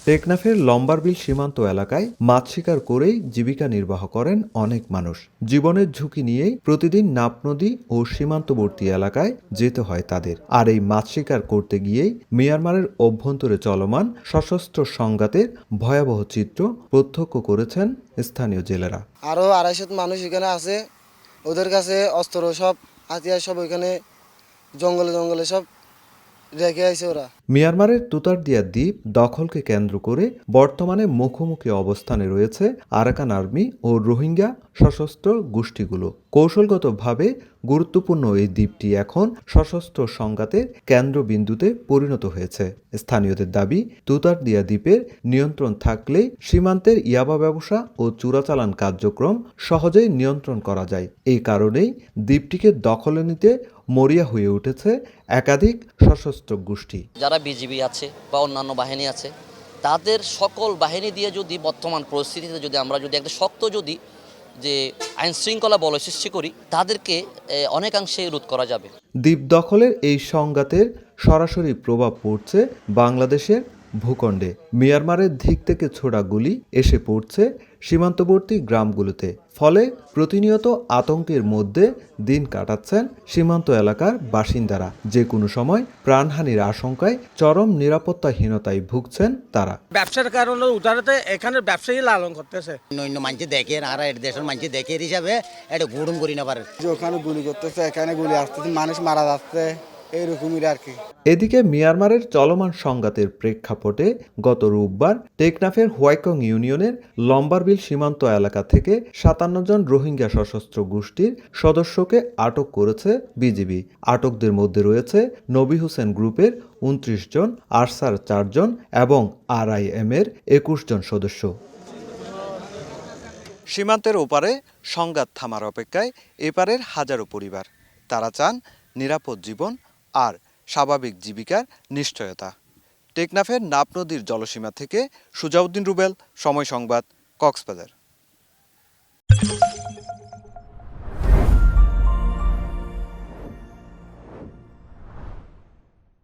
টেকনাফের লম্বারবিল সীমান্ত এলাকায় মাছ শিকার করেই জীবিকা নির্বাহ করেন অনেক মানুষ। জীবনের ঝুঁকি নিয়েই প্রতিদিন নাপ নদী ও সীমান্তবর্তী এলাকায় যেতে হয় তাদের। আর এই মাছ শিকার করতে গিয়েই মিয়ানমারের অভ্যন্তরে চলমান সশস্ত্র সংঘাতের ভয়াবহ চিত্র প্রত্যক্ষ করেছেন স্থানীয় জেলেরা। আরও 250 মানুষ এখানে আছে, ওদের কাছে অস্ত্র সব হাতিয়ার সব ওইখানে জঙ্গলে জঙ্গলে সব রেখে আছে ওরা। মিয়ানমারের তুতারদিয়া দ্বীপ দখলকে কেন্দ্র করে বর্তমানে মুখোমুখি অবস্থানে রয়েছে আরাকান আর্মি ও রোহিঙ্গা সশস্ত্র গোষ্ঠীগুলো। কৌশলগতভাবে গুরুত্বপূর্ণ এই দ্বীপটি এখন সশস্ত্র সংঘাতের কেন্দ্রবিন্দুতে পরিণত হয়েছে। স্থানীয়দের দাবি, তুতারদিয়া দ্বীপের নিয়ন্ত্রণ থাকলেই সীমান্তের ইয়াবা ব্যবসা ও চোরাচালান কার্যক্রম সহজেই নিয়ন্ত্রণ করা যায়। এই কারণেই দ্বীপটিকে দখলে নিতে মরিয়া হয়ে উঠেছে একাধিক সশস্ত্র গোষ্ঠী। যারা বিজিবি আছে বা অন্যান্য বাহিনী আছে, তাদের সকল বাহিনী দিয়ে যদি বর্তমান পরিস্থিতিতে যদি আমরা একটা শক্ত যে আইন শৃঙ্খলা বলয় সৃষ্টি করি, তাদেরকে অনেকাংশে রোধ করা যাবে। দ্বীপ দখলের এই সংঘাতের সরাসরি প্রভাব পড়ছে বাংলাদেশের ভূখণ্ডে। মিয়ানমারের দিক থেকে ছোড়া গুলি এসে পড়ছে সীমান্তবর্তী গ্রামগুলোতে। ফলে প্রতিনিয়ত আতঙ্কের মধ্যে দিন কাটাচ্ছেন সীমান্ত এলাকার বাসিন্দারা। যে কোনো সময় প্রাণহানির আশঙ্কায় চরম নিরাপত্তাহীনতায় ভুগছেন তারা। ব্যবসার কারণে উদাহরণে এখানে ব্যবসায়ী লালন করতেছে। অন্য মানুষ দেখেন আর দেশের মানুষ দেখে হিসাবে এটা গুড়ুম করি না পারে। ওখানে গুলি করতেছে, এখানে গুলি আসতেছে, মানুষ মারা যাচ্ছে, এইরকমই আর কি। এদিকে মিয়ানমারের চলমান সংঘাতের প্রেক্ষাপটে গত রোববার টেকনাফের হোয়াইকং ইউনিয়নের লম্বারবিল সীমান্ত এলাকা থেকে 57 জন রোহিঙ্গা সশস্ত্র গোষ্ঠীর সদস্যকে আটক করেছে বিজিবি। আটকদের মধ্যে রয়েছে নবী হোসেন গ্রুপের 29 জন, আরসার 4 জন এবং RIM এর 21 জন সদস্য। সীমান্তের ওপারে সংঘাত থামার অপেক্ষায় এপারের হাজারো পরিবার। তারা চান নিরাপদ জীবন আর স্বাভাবিক জীবিকার নিশ্চয়তা। টেকনাফের নাপ নদীর জলসীমা থেকে সুজাউদ্দিন রুবেল, সময় সংবাদ, কক্সবাজার।